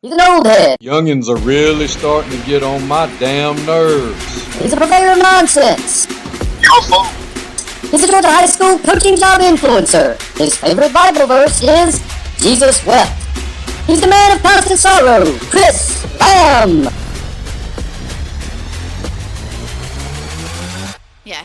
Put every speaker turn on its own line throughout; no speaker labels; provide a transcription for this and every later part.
He's an old head.
Youngins are really starting to get on my damn nerves.
He's a purveyor of nonsense.
Yo, fool.
He's a Georgia high school coaching job influencer. His favorite Bible verse is Jesus wept. He's the man of constant sorrow, Chris Lamb.
Yeah.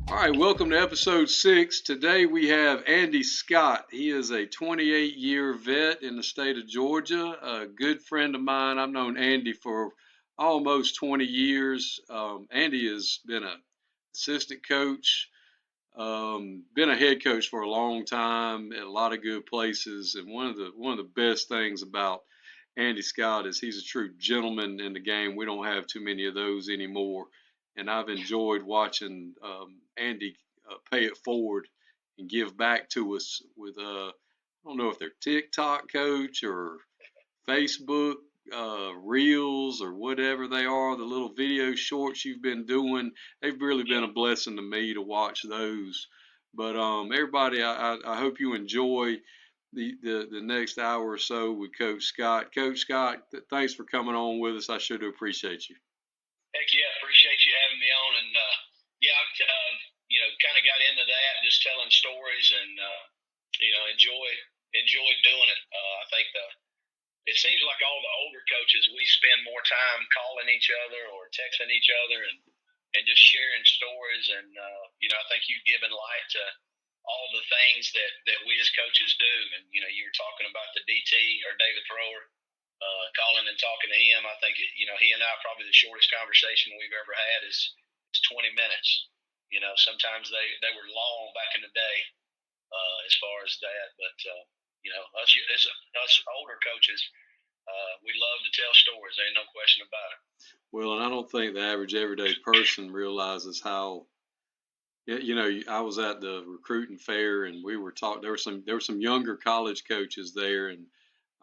All right, welcome to episode 6. Today we have Andy Scott. He is a 28-year vet in the state of Georgia, a good friend of mine. I've known Andy for almost 20 years. Andy has been an assistant coach, been a head coach for a long time at a lot of good places. And one of the best things about Andy Scott is he's a true gentleman in the game. We don't have too many of those anymore. And I've enjoyed watching Andy pay it forward and give back to us with, I don't know if they're TikTok coach or Facebook reels or whatever they are, the little video shorts you've been doing. They've really been a blessing to me to watch those. But everybody, I hope you enjoy the next hour or so with Coach Scott. Coach Scott, thanks for coming on with us. I sure do appreciate you.
Heck yeah, appreciate you having me on. And kind of got into that, just telling stories and enjoy doing it. I think it seems like all the older coaches, we spend more time calling each other or texting each other and just sharing stories. And I think you've given light to all the things that we as coaches do. And you were talking about the DT or David Thrower. Calling and talking to him, I think he and I probably the shortest conversation we've ever had is 20 minutes. Sometimes they were long back in the day as far as that, but us older coaches, we love to tell stories. Ain't no question about it.
Well, and I don't think the average everyday person realizes how. I was at the recruiting fair and we were talking. There were some younger college coaches there, and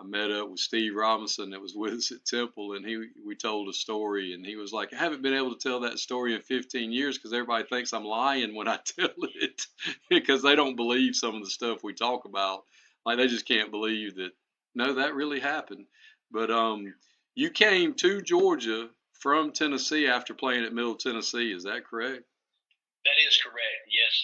I met up with Steve Robinson that was with us at Temple, and we told a story, and he was like, I haven't been able to tell that story in 15 years because everybody thinks I'm lying when I tell it because they don't believe some of the stuff we talk about. Like, they just can't believe that, no, that really happened. But you came to Georgia from Tennessee after playing at Middle Tennessee. Is that correct?
That is correct. Yes,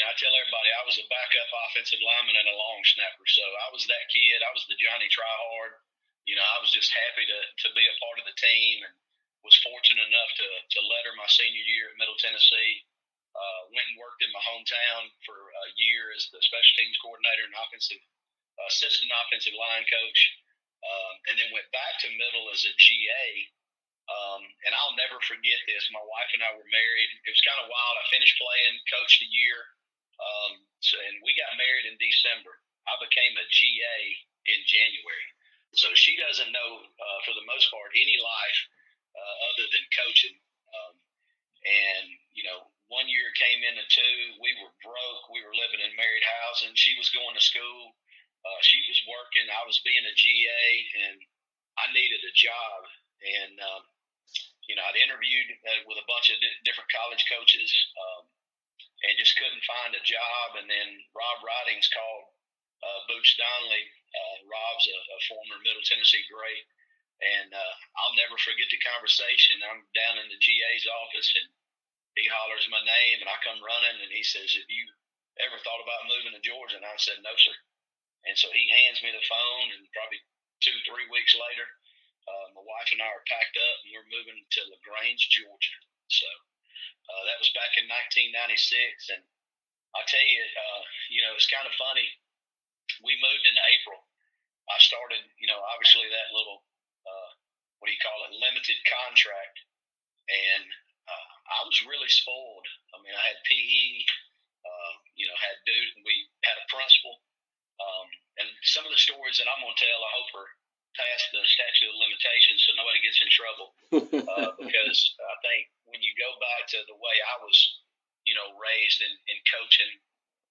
I tell everybody I was a backup offensive lineman and a long snapper. So I was that kid. I was the Johnny Tryhard. I was just happy to be a part of the team and was fortunate enough to letter my senior year at Middle Tennessee. Went and worked in my hometown for a year as the special teams coordinator and assistant offensive line coach, and then went back to Middle as a GA. And I'll never forget this. My wife and I were married. It was kind of wild. I finished playing, coached a year, and we got married in December. I became a GA in January. So she doesn't know, for the most part, any life other than coaching. And 1 year came into 2. We were broke. We were living in married housing. She was going to school. She was working. I was being a GA, and I needed a job. And I'd interviewed with a bunch of different college coaches and just couldn't find a job. And then Rob Ridings called Boots Donnelly. Rob's a former Middle Tennessee great. And I'll never forget the conversation. I'm down in the GA's office, and he hollers my name, and I come running, and he says, have you ever thought about moving to Georgia? And I said, no, sir. And so he hands me the phone, and probably 2-3 weeks later, my wife and I are packed up, and we're moving to LaGrange, Georgia. So that was back in 1996. And I tell you, it's kind of funny. We moved in April. I started, obviously that little, limited contract. And I was really spoiled. I mean, I had PE, had dude, and we had a principal. And some of the stories that I'm going to tell, I hope are past the statute of limitations so nobody gets in trouble. Because I think when you go back to the way I was, raised in coaching,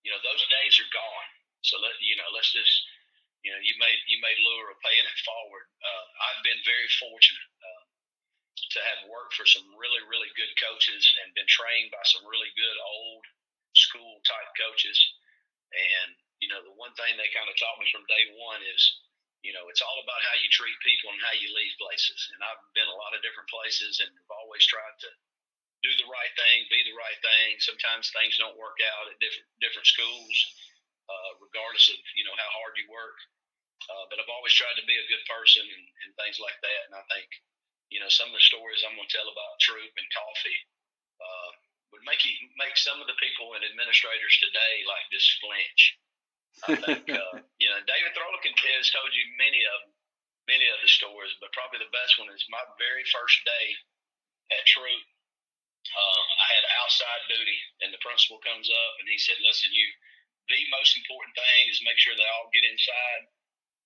those days are gone. So let's just, you may lure or paying it forward. I've been very fortunate to have worked for some really, really good coaches and been trained by some really good old school type coaches. And, the one thing they kind of taught me from day one is, it's all about how you treat people and how you leave places. And I've been a lot of different places and have always tried to do the right thing, be the right thing. Sometimes things don't work out at different schools, regardless of, how hard you work. But I've always tried to be a good person and things like that. And I think, some of the stories I'm going to tell about Troop and Coffee would make some of the people and administrators today like just flinch. I think, David Throlickin has told you many of the stories, but probably the best one is my very first day at Troop. I had outside duty, and the principal comes up and he said, "Listen, the most important thing is make sure they all get inside."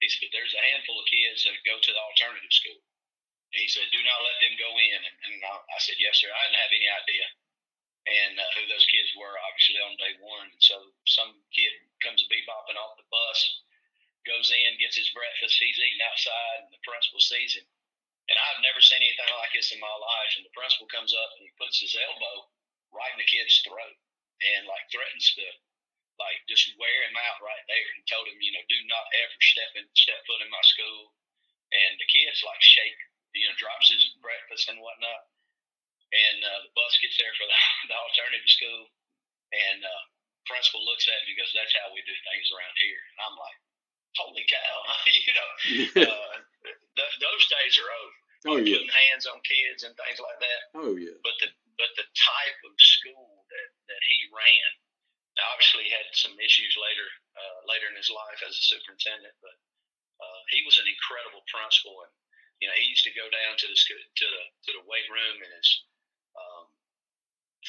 He said, "But there's a handful of kids that go to the alternative school." He said, "Do not let them go in." And I said, "Yes, sir." I didn't have any idea and who those kids were, obviously, on day one. And so some kid comes bebopping off the bus, goes in, gets his breakfast. He's eating outside, and the principal sees him. And I've never seen anything like this in my life. And the principal comes up and he puts his elbow right in the kid's throat and threatens to just wear him out right there. And told him, do not ever step foot in my school. And the kid's shaking, drops his breakfast and whatnot. And the bus gets there for the alternative school, and principal looks at me and goes, "That's how we do things around here." And I'm like, "Holy cow!" Those days are over.
Oh yeah.
Putting hands on kids and things like that.
Oh yeah.
But the type of school that he ran, obviously had some issues later in his life as a superintendent, but he was an incredible principal, and he used to go down to the weight room in his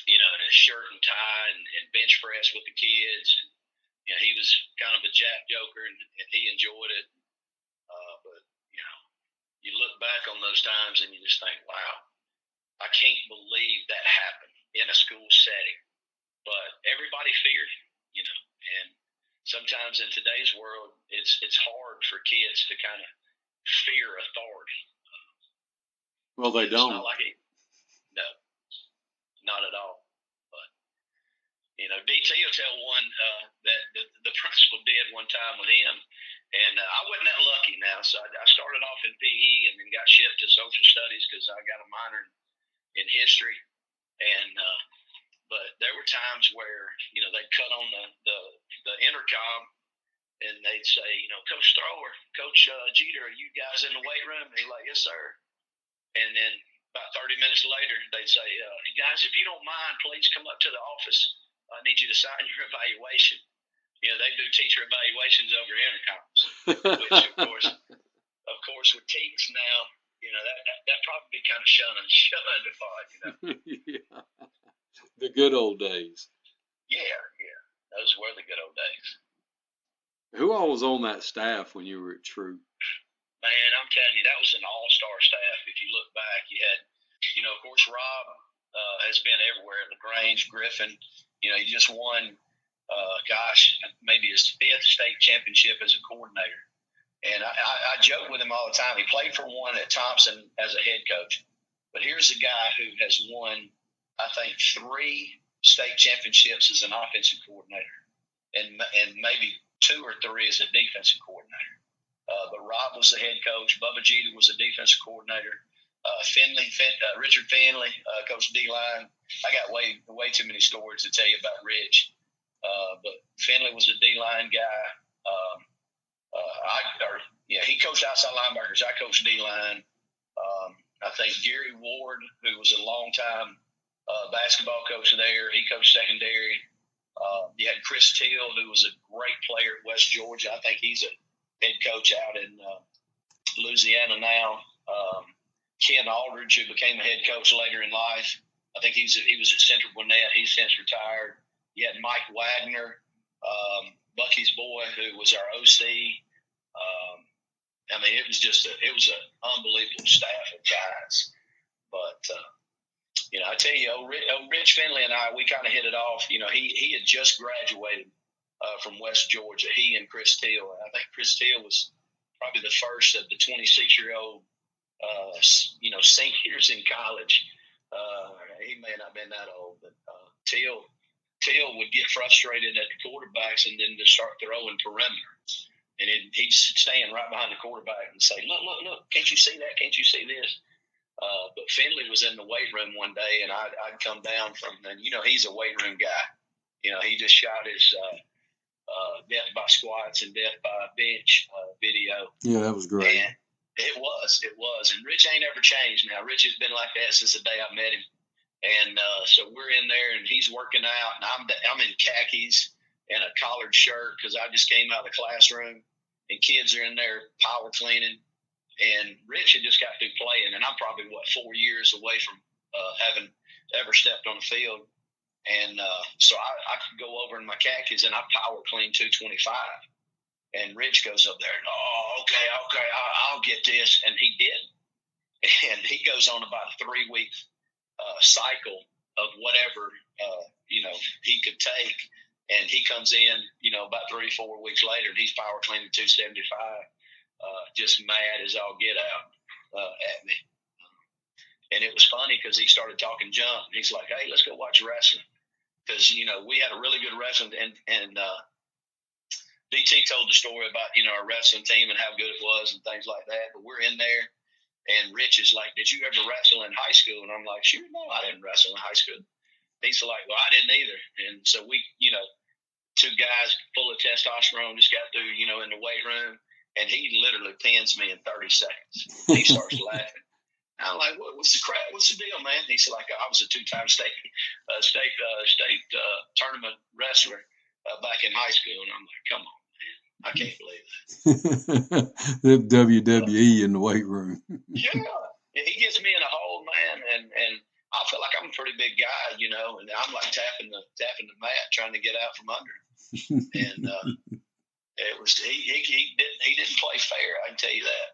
in his shirt and tie and bench press with the kids. And, he was kind of a jack joker, and he enjoyed it. But, you look back on those times and you just think, wow, I can't believe that happened in a school setting. But everybody feared him, and sometimes in today's world, it's hard for kids to kind of fear authority.
Well, they don't.
It's not like no, not at all. But DT will tell one that the principal did one time with him, and I wasn't that lucky now. So I started off in PE and then got shipped to social studies because I got a minor in history, and but there were times where they'd cut on the intercom and they'd say, "Coach Thrower, Coach Jeter, are you guys in the weight room?" And he's like, "Yes, sir." And then about 30 minutes later, they'd say, "Guys, if you don't mind, please come up to the office. I need you to sign your evaluation." They do teacher evaluations over intercoms, which of course, with teams now, that probably be kind of shunned if
Yeah. The good old days.
Yeah. Those were the good old days.
Who all was on that staff when you were at Troop?
Man, I'm telling you, that was an all-star staff. If you look back, you had, of course, Rob has been everywhere at LaGrange, Griffin. He just won, maybe his 5th state championship as a coordinator. And I joke with him all the time. He played for one at Thompson as a head coach. But here's a guy who has won, I think, 3 state championships as an offensive coordinator, and maybe 2 or 3 as a defensive coordinator. But Rob was the head coach. Bubba Jeter was the defensive coordinator. Richard Finley, coached D-line. I got way too many stories to tell you about Rich. But Finley was a D-line guy. He coached outside linebackers. I coached D-line. I think Gary Ward, who was a long-time basketball coach there, he coached secondary. You had Chris Till, who was a great player at West Georgia. I think he's a head coach out in Louisiana now. Ken Aldridge, who became a head coach later in life. I think he was at Central Gwinnett. He's since retired. You had Mike Wagner, Bucky's boy, who was our OC. It was an unbelievable staff of guys. But I tell you, Rich Finley and I, we kind of hit it off. He had just graduated from West Georgia. He and Chris Till. And I think Chris Till was probably the first of the 26-year-old seniors in college. He may not have been that old, but Till Phil would get frustrated at the quarterbacks and then just start throwing perimeter. And he'd stand right behind the quarterback and say, look, can't you see that? Can't you see this? But Finley was in the weight room one day, and I'd come down from, and he's a weight room guy. He just shot his death by squats and death by bench video.
Yeah, that was great.
And it was. And Rich ain't ever changed now. Rich has been like that since the day I met him. And so we're in there, and he's working out, and I'm in khakis and a collared shirt because I just came out of the classroom, and kids are in there power cleaning. And Rich had just got through playing, and I'm probably, 4 years away from having ever stepped on the field. And so I could go over in my khakis, and I power clean 225. And Rich goes up there, and, okay, I'll get this. And he did. And he goes on about a 3-week cycle of whatever, he could take. And he comes in, about 3-4 weeks later, and he's power cleaning 275, just mad as all get out at me. And it was funny because he started talking junk. He's like, hey, let's go watch wrestling. Because, we had a really good wrestling. And DT told the story about, our wrestling team and how good it was and things like that. But we're in there. And Rich is like, did you ever wrestle in high school? And I'm like, sure, no, I didn't wrestle in high school. He's like, well, I didn't either. And so we, two guys full of testosterone just got through, in the weight room. And he literally pins me in 30 seconds. He starts laughing. I'm like, what's the crap? What's the deal, man? He's like, I was a 2-time state tournament wrestler back in high school. And I'm like, come on, man. I can't believe that.
The WWE in the weight room.
Yeah. He gets me in a hole, man. And I feel like I'm a pretty big guy, and I'm like tapping the mat trying to get out from under. And it was he didn't play fair, I can tell you that.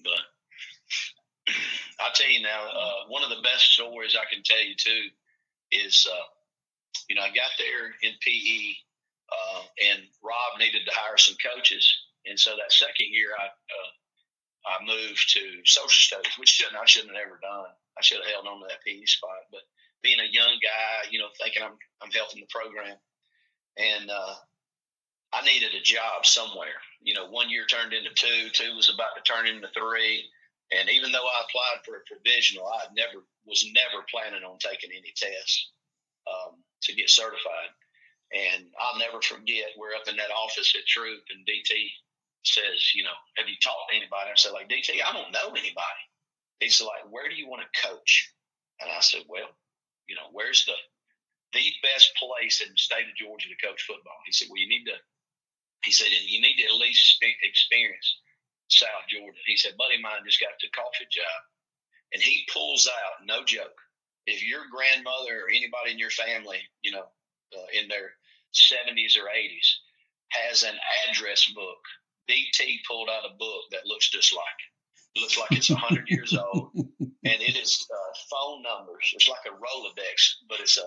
But I'll tell you now, one of the best stories I can tell you too is I got there in PE, and Rob needed to hire some coaches, and so that second year I moved to social studies, which I shouldn't have ever done. I should have held on to that PE spot. But being a young guy, thinking I'm helping the program, and I needed a job somewhere. 1 year turned into 2. 2 was about to turn into 3. And even though I applied for a provisional, I was never planning on taking any tests to get certified. And I'll never forget, we're up in that office at Troop, and DT says, have you talked to anybody? I said, DT, I don't know anybody. He said, where do you want to coach? And I said, well, where's the best place in the state of Georgia to coach football? He said, well, you need to at least experience South Georgia. He said, buddy of mine just got the coffee job. And he pulls out, no joke, if your grandmother or anybody in your family, in their 70s or 80s, has an address book, DT pulled out a book that looks just like it. It looks like it's 100 years old, and it is phone numbers. It's like a Rolodex, but it's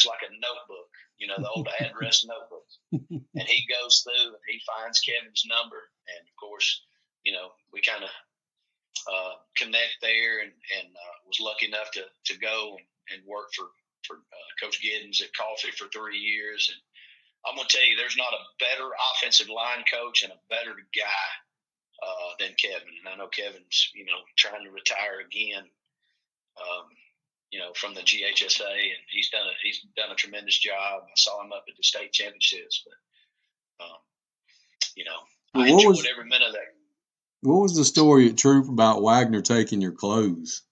like a notebook, the old address notebooks. And he goes through and he finds Kevin's number, and of course, we kind of connect there, and was lucky enough to go and work for Coach Giddens at Coffee for 3 years. And I'm going to tell you, there's not a better offensive line coach and a better guy than Kevin. And I know Kevin's, trying to retire again, from the GHSA, and he's done a tremendous job. I saw him up at the state championships, but I enjoyed every minute of that.
What was the story at Troop about Wagner taking your clothes?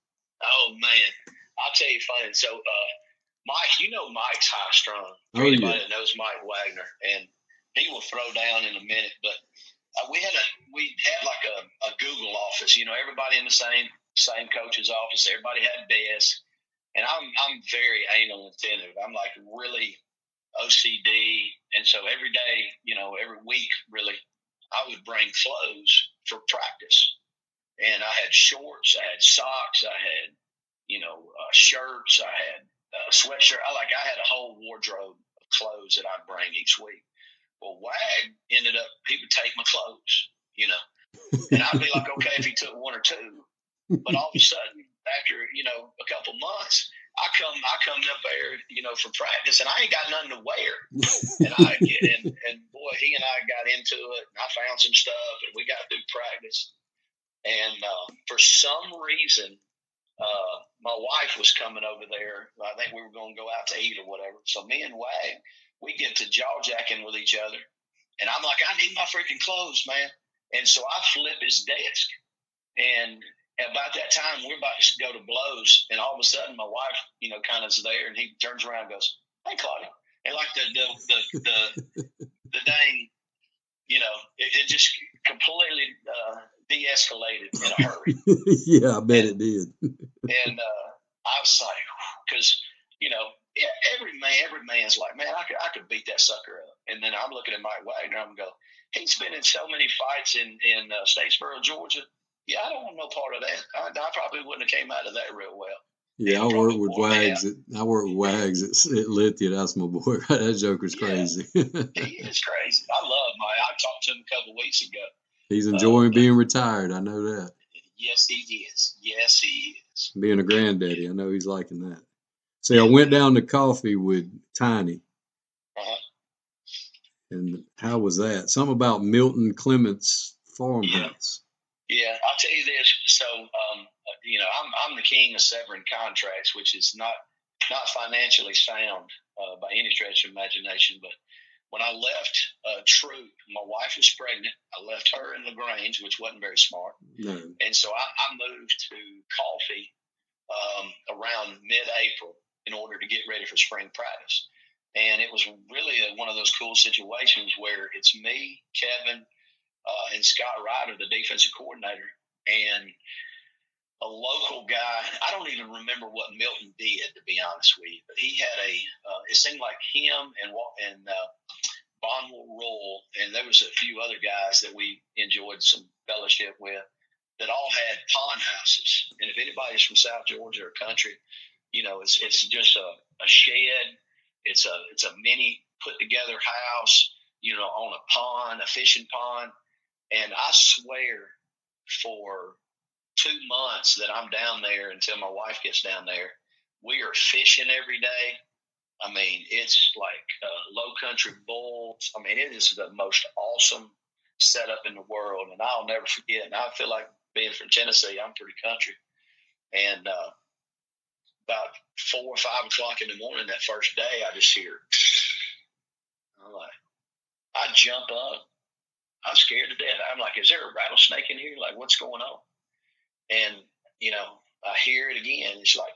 Oh man, I'll tell you funny. So Mike, Mike's high strung.
Anybody
that knows Mike Wagner, and he will throw down in a minute. But we had like a Google office. Everybody in the same coach's office. Everybody had desks, and I'm very anal attentive. I'm like really OCD, and so every day, every week, really, I would bring clothes for practice. And I had shorts, I had socks, I had, shirts, I had sweatshirt. I had a whole wardrobe of clothes that I'd bring each week. Well, Wag ended up, he would take my clothes, and I'd be like, okay, if he took one or two. But all of a sudden, after, a couple months, I come up there, for practice, and I ain't got nothing to wear. And boy, he and I got into it, and I found some stuff, and we got through practice. And for some reason, my wife was coming over there. I think we were going to go out to eat or whatever. So me and Wag, we get to jaw-jacking with each other. And I'm like, I need my freaking clothes, man. And so I flip his desk. And about that time, we're about to go to blows. And all of a sudden, my wife, kind of is there. And he turns around and goes, hey, Claudia. And like the dang, it just completely de-escalated in a hurry.
Yeah, I bet it did.
And I was like, because, every man's like, man, I could beat that sucker up. And then I'm looking at Mike Wagner, I'm going, he's been in so many fights in Statesboro, Georgia. Yeah, I don't want no part of that. I probably wouldn't have came out of that real well.
Yeah, I work with Wags at Lithia. That's my boy. That joker's crazy.
He is crazy. I love Mike. I talked to him a couple of weeks ago.
He's enjoying being retired. I know that.
Yes, he is. Yes, he is.
Being a granddaddy, I know he's liking that. See, I went down to coffee with Tiny.
Uh-huh.
And how was that? Something about Milton Clement's farmhouse.
Yeah, I'll tell you this. So, I'm the king of severing contracts, which is not financially sound by any stretch of imagination. But when I left Troop, my wife was pregnant. I left her in LaGrange, which wasn't very smart.
No.
And so I moved to Coffee around mid-April in order to get ready for spring practice. And it was really one of those cool situations where it's me, Kevin, and Scott Ryder, the defensive coordinator, and a local guy. I don't even remember what Milton did, to be honest with you, but he had it seemed like him and Bonwell Roll, and there was a few other guys that we enjoyed some fellowship with that all had pond houses. And if anybody's from South Georgia or country, it's just a shed. It's a mini put together house, on a pond, a fishing pond. And I swear for 2 months that I'm down there until my wife gets down there, we are fishing every day. I mean, it's like low country bulls. I mean, it is the most awesome setup in the world. And I'll never forget. And I feel like being from Tennessee, I'm pretty country. And about 4 or 5 o'clock in the morning that first day, I just hear, I'm like, I jump up. I'm scared to death. I'm like, is there a rattlesnake in here? Like, what's going on? And, I hear it again. It's like,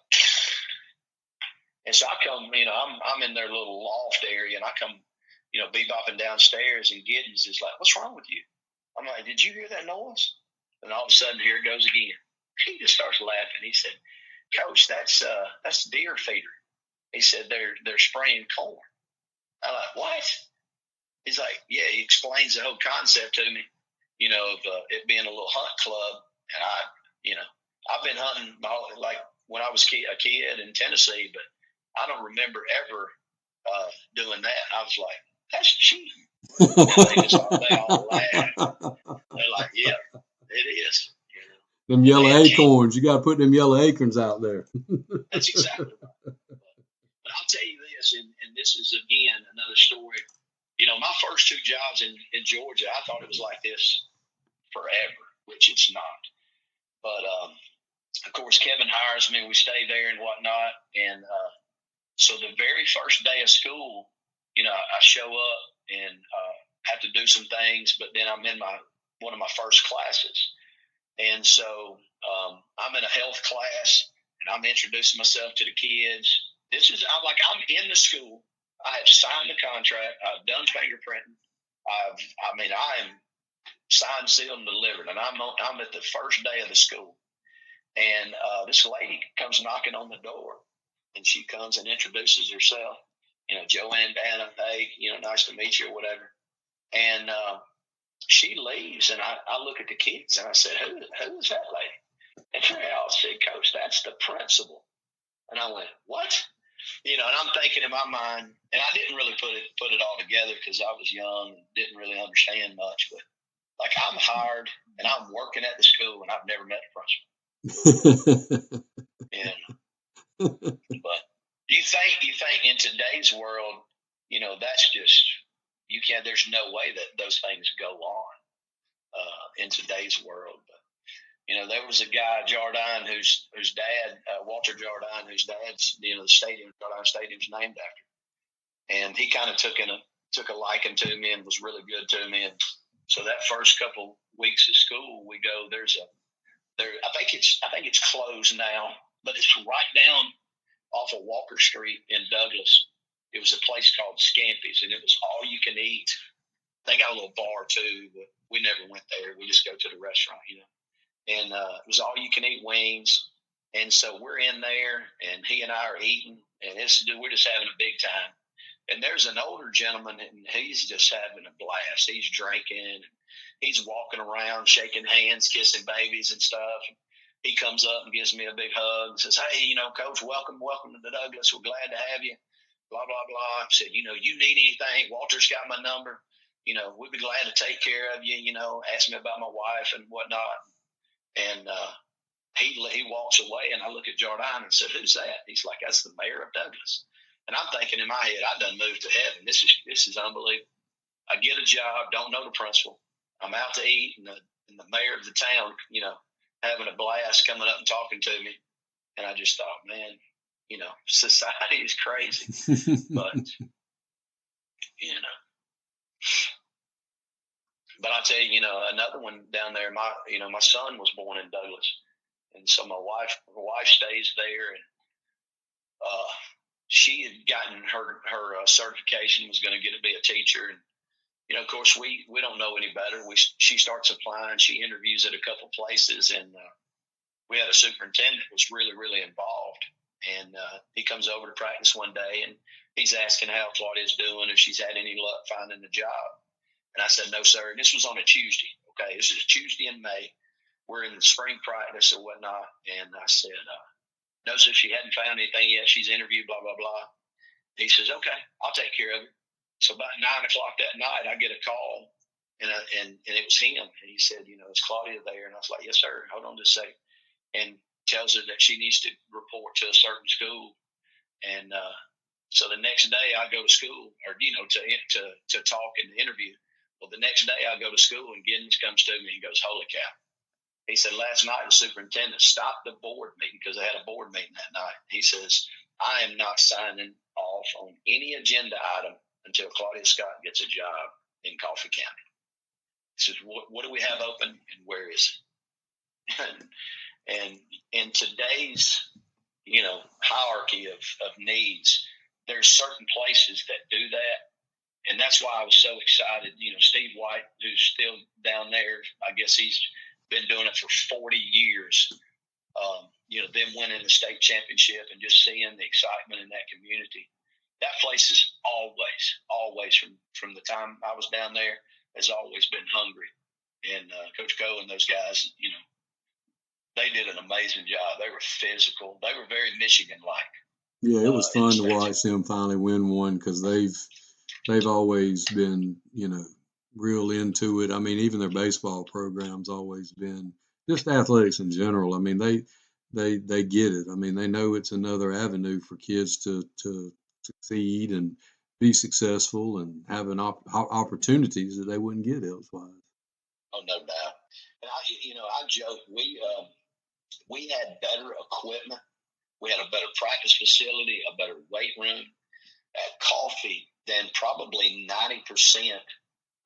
and so I come, I'm in their little loft area, and I come, bebopping downstairs, and Giddens is like, what's wrong with you? I'm like, did you hear that noise? And all of a sudden, here it goes again. He just starts laughing. He said, Coach, that's deer feeder. He said, they're spraying corn. I'm like, what? He's like, yeah, he explains the whole concept to me, of it being a little hunt club. And I've been hunting like when I was a kid in Tennessee, but I don't remember ever doing that. I was like, that's cheating. They all laugh. They're like, yeah, it is.
Them yellow acorns. You got to put them yellow acorns out there.
That's exactly right. But I'll tell you this, and this is, again, another story. My first 2 jobs in Georgia, I thought it was like this forever, which it's not. But, of course, Kevin hires me. We stay there and whatnot. And so the very first day of school, I show up and have to do some things, but then I'm in one of my first classes. And so I'm in a health class, and I'm introducing myself to the kids. I'm in the school. I have signed the contract. I've done fingerprinting. I am signed, sealed, and delivered. And I'm at the first day of the school. And this lady comes knocking on the door, and she comes and introduces herself. Joanne Bannon, hey, nice to meet you or whatever. And she leaves, and I look at the kids, and I said, who is that lady? And they all said, Coach, that's the principal. And I went, what? And I'm thinking in my mind, and I didn't really put it all together because I was young and didn't really understand much. But like, I'm hired and I'm working at the school, and I've never met the principal. And But you think in today's world, that's just you can't. There's no way that those things go on in today's world. But there was a guy, Jardine, whose dad, Walter Jardine, whose dad's the stadium, Jardine Stadium's named after, and he kind of took a liking to me and was really good to me. And so that first couple weeks of school, we go. I think it's closed now, but it's right down off of Walker Street in Douglas. It was a place called Scampy's, and it was all you can eat. They got a little bar too, but we never went there. We just go to the restaurant, And it was all you can eat wings. And so we're in there, and he and I are eating, and we're just having a big time. And there's an older gentleman, and he's just having a blast. He's drinking, he's walking around, shaking hands, kissing babies and stuff. He comes up and gives me a big hug and says, "Hey, Coach, welcome to the Douglas. We're glad to have you." Blah, blah, blah. I said, "You need anything, Walter's got my number. We'd be glad to take care of you. Ask me about my wife and whatnot." And he walks away, and I look at Jardine and said, "Who's that?" He's like, "That's the mayor of Douglas." And I'm thinking in my head, I done moved to heaven. This is unbelievable. I get a job, don't know the principal. I'm out to eat, and the mayor of the town, having a blast, coming up and talking to me. And I just thought, man, society is crazy. But, But I tell you, another one down there, my son was born in Douglas. And so my wife stays there, and she had gotten her certification, was going to get to be a teacher. And, of course, we don't know any better. She starts applying. She interviews at a couple places, and we had a superintendent who was really, really involved. And he comes over to practice one day, and he's asking how Claudia's doing, if she's had any luck finding a job. And I said, "No, sir." And this was on a Tuesday. Okay, this is Tuesday in May. We're in the spring practice or whatnot. And I said, "No, sir, she hadn't found anything yet. She's interviewed, blah, blah, blah." He says, "Okay, I'll take care of it." So about 9 o'clock that night, I get a call, and it was him. And he said, "Is Claudia there?" And I was like, "Yes, sir. Hold on just a second." And tells her that she needs to report to a certain school. And so the next day I go to school, or, to talk and interview. Well, the next day I go to school, and Giddens comes to me and goes, "Holy cow." He said, "Last night the superintendent stopped the board meeting," because they had a board meeting that night. He says, "I am not signing off on any agenda item until Claudia Scott gets a job in Coffee County." He says, what do we have open, and where is it?" And in today's, hierarchy of needs, there's certain places that do that. And that's why I was so excited. Steve White, who's still down there, I guess he's been doing it for 40 years. Them winning the state championship and just seeing the excitement in that community. That place is always from the time I was down there, has always been hungry. And Coach Coe and those guys, they did an amazing job. They were physical. They were very Michigan-like.
Yeah, it was fun to watch them finally win one, because they've always been, real into it. I mean, even their baseball program's always been, just athletics in general. I mean, they get it. I mean, they know it's another avenue for kids to succeed and be successful and have opportunities that they wouldn't get elsewise.
Oh, no doubt. And I joke, we had better equipment. We had a better practice facility, a better weight room at Coffee than probably 90%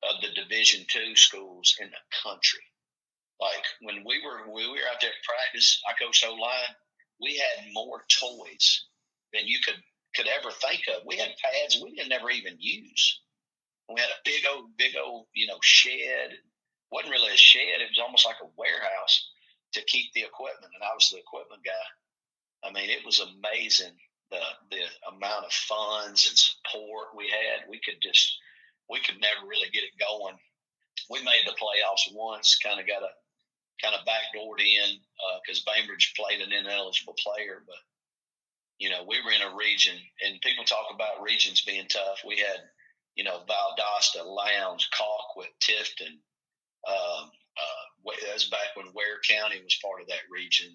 of the Division II schools in the country. Like when we were out there at practice, I coached O-line. We had more toys than you could ever think of. We had pads we didn't ever even use. We had a big old, shed. It wasn't really a shed. It was almost like a warehouse to keep the equipment, and I was the equipment guy. I mean, it was amazing the amount of funds and support we had. We could never really get it going. We made the playoffs once, kind of backdoored in because Bainbridge played an ineligible player, but we were in a region, and people talk about regions being tough. We had Valdosta, Lowndes, Colquitt, Tifton. That was back when Ware County was part of that region.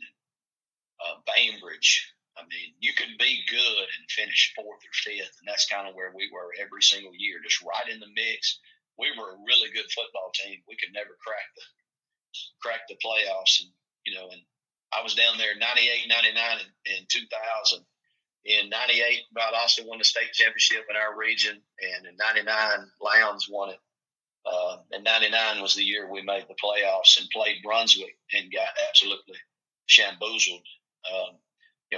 Bainbridge, I mean, you could be good and finish fourth or fifth, and that's kind of where we were every single year, just right in the mix. We were a really good football team. We could never crack the playoffs, and and I was down there 98, 99, and 2000. In 98, Valdosta won the state championship in our region, and in 99, Lowndes won it. And 99 was the year we made the playoffs and played Brunswick and got absolutely shamboozled.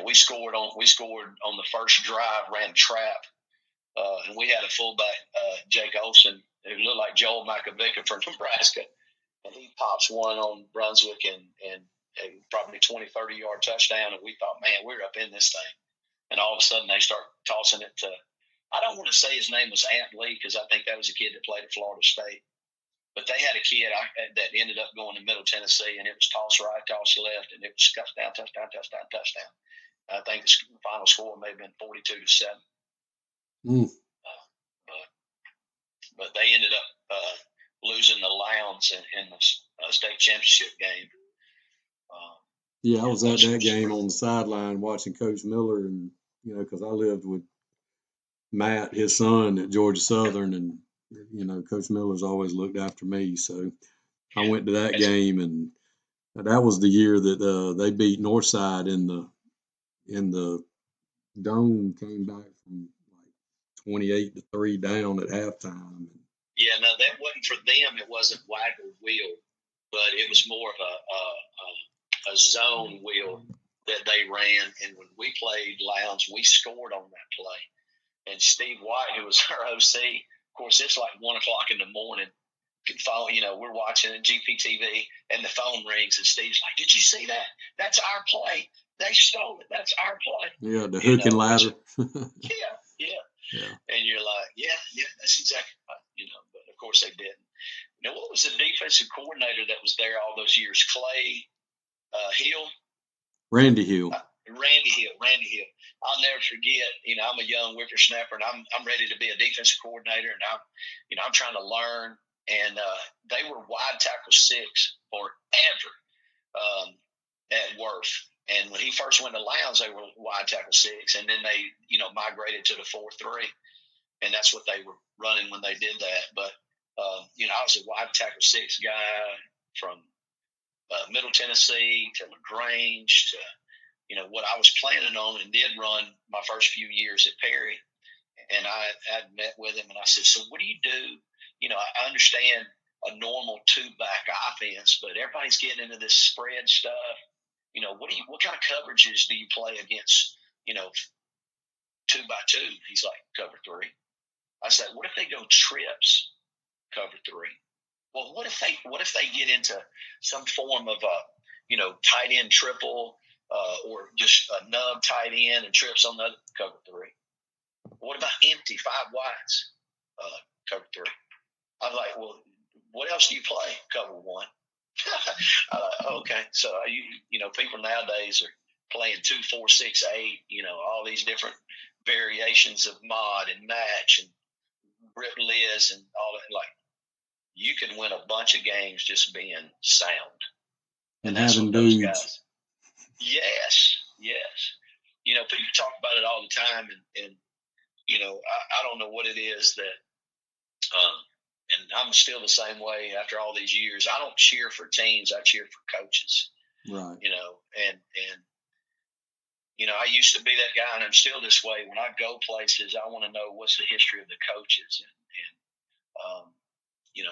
We scored on the first drive, ran trap, and we had a fullback, Jake Olson, who looked like Joel Makovica from Nebraska, and he pops one on Brunswick and probably 20, 30-yard touchdown, and we thought, man, we're up in this thing. And all of a sudden they start tossing it to, I don't want to say his name was Ant Lee because I think that was a kid that played at Florida State. But they had a kid that ended up going to Middle Tennessee, and it was toss right, toss left, and it was touchdown, touchdown, touchdown, touchdown. I think the final score may have been 42-7. But they ended up losing the Lowndes in the state championship game.
Yeah, I was at that game on the sideline watching Coach Miller, and because I lived with Matt, his son, at Georgia Southern, and Coach Miller's always looked after me, so I went to that game, and that was the year that they beat Northside in the dome. Came back from like 28-3 down at halftime.
Yeah, no, that wasn't for them. It wasn't waggle wheel, but it was more of a zone wheel that they ran. And when we played Lowndes, we scored on that play. And Steve White, who was our OC, of course, it's like 1 o'clock in the morning. We're watching GPTV, and the phone rings, and Steve's like, "Did you see that? That's our play. They stole it. That's our play."
Yeah, the hook and ladder.
Yeah. And you're like, yeah, that's exactly right. But of course they didn't. What was the defensive coordinator that was there all those years? Clay Hill?
Randy Hill.
Randy Hill. I'll never forget. I'm a young whippersnapper, and I'm ready to be a defensive coordinator, and I'm trying to learn. And they were wide tackle 6 forever at Worth. And when he first went to Lowndes, they were wide tackle 6, and then they migrated to the 4-3, and that's what they were running when they did that. But I was a wide tackle 6 guy from Middle Tennessee to LaGrange to what I was planning on, and did run my first few years at Perry. And I had met with him, and I said, "So what do you do? I understand a normal 2-back offense, but everybody's getting into this spread stuff. What kind of coverages do you play against, 2-by-2? He's like, "Cover 3. I said, "What if they go trips? Cover 3. Well, what if they get into some form of tight end triple, or just a nub tight end and trips on the other? Cover 3. What about empty 5 wides? Cover 3. I was like, "Well, what else do you play? Cover 1. Okay, so people nowadays are playing 2, 4, 6, 8. All these different variations of mod and match and rip Liz and all that. Like, you can win a bunch of games just being sound
and having dudes.
Guys. Yes. People talk about it all the time, and I don't know what it is that. And I'm still the same way after all these years. I don't cheer for teams. I cheer for coaches.
Right.
And I used to be that guy, and I'm still this way. When I go places, I want to know what's the history of the coaches. And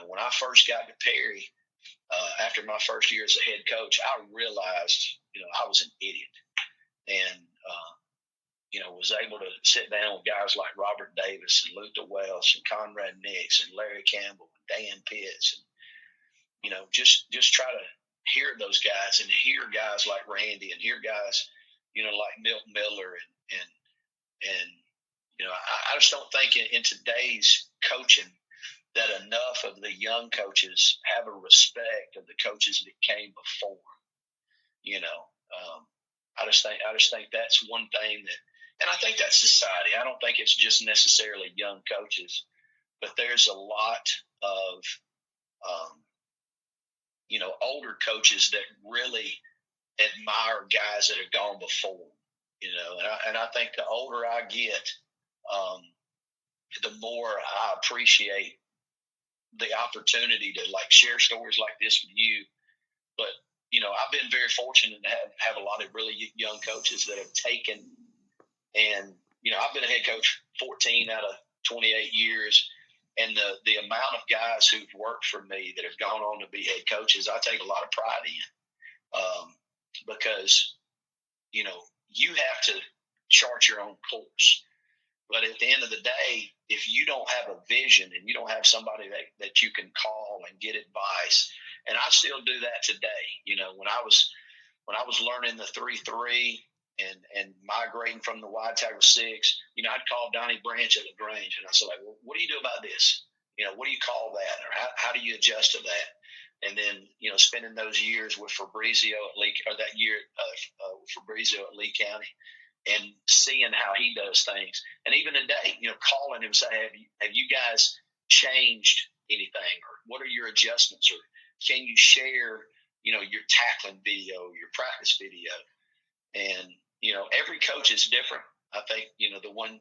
when I first got to Perry, after my first year as a head coach, I realized, I was an idiot. And, was able to sit down with guys like Robert Davis and Luther Welsh and Conrad Nix and Larry Campbell and Dan Pitts, and just try to hear those guys and hear guys like Randy and hear guys like Milton Miller and I just don't think in today's coaching that enough of the young coaches have a respect of the coaches that came before. I just think that's one thing that. And I think that's society. I don't think it's just necessarily young coaches, but there's a lot of, older coaches that really admire guys that have gone before. And I think the older I get, the more I appreciate the opportunity to like share stories like this with you. But I've been very fortunate to have a lot of really young coaches that have taken, and I've been a head coach 14 out of 28 years, and the amount of guys who've worked for me that have gone on to be head coaches, I take a lot of pride in, because you have to chart your own course. But at the end of the day, if you don't have a vision and you don't have somebody that you can call and get advice, and I still do that today. When I was learning the 3-3 and migrating from the wide tackle 6, I'd call Donnie Branch at LaGrange, and I said, like, well, what do you do about this? What do you call that, or how do you adjust to that? And then spending those years with Fabrizio at Lee, or that year Fabrizio at Lee County, and seeing how he does things. And even today, calling him, say, have you guys changed anything, or what are your adjustments, or can you share, your tackling video, your practice video? And, every coach is different. I think, the one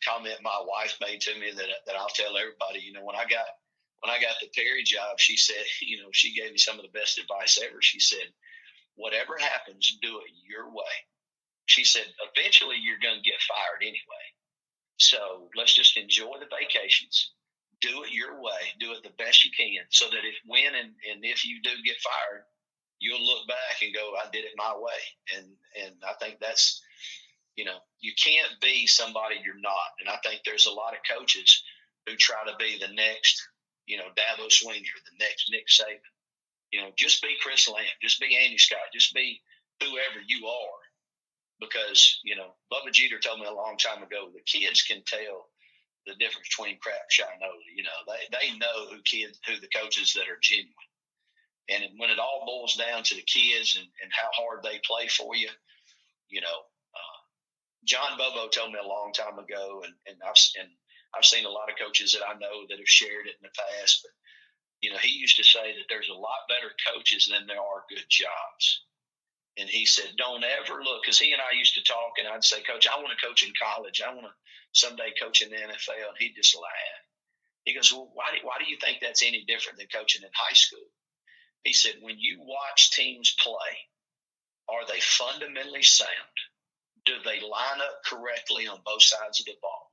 comment my wife made to me that I'll tell everybody, when I got the Perry job, she said, she gave me some of the best advice ever. She said, whatever happens, do it your way. She said, eventually you're going to get fired anyway. So let's just enjoy the vacations. Do it your way. Do it the best you can, so that if you do get fired, you'll look back and go, I did it my way. And I think that's, you can't be somebody you're not. And I think there's a lot of coaches who try to be the next, Dabo Swinger, the next Nick Saban. Just be Chris Lamb. Just be Andy Scott. Just be whoever you are. Because, Bubba Jeter told me a long time ago, the kids can tell the difference between crap and shinola. They know who the coaches that are genuine. And when it all boils down to the kids and how hard they play for you, John Bobo told me a long time ago, and I've seen a lot of coaches that I know that have shared it in the past, but, he used to say that there's a lot better coaches than there are good jobs. And he said, don't ever look, because he and I used to talk, and I'd say, Coach, I want to coach in college. I want to someday coach in the NFL. And he'd just laugh. He goes, well, why do you think that's any different than coaching in high school? He said, when you watch teams play, are they fundamentally sound? Do they line up correctly on both sides of the ball?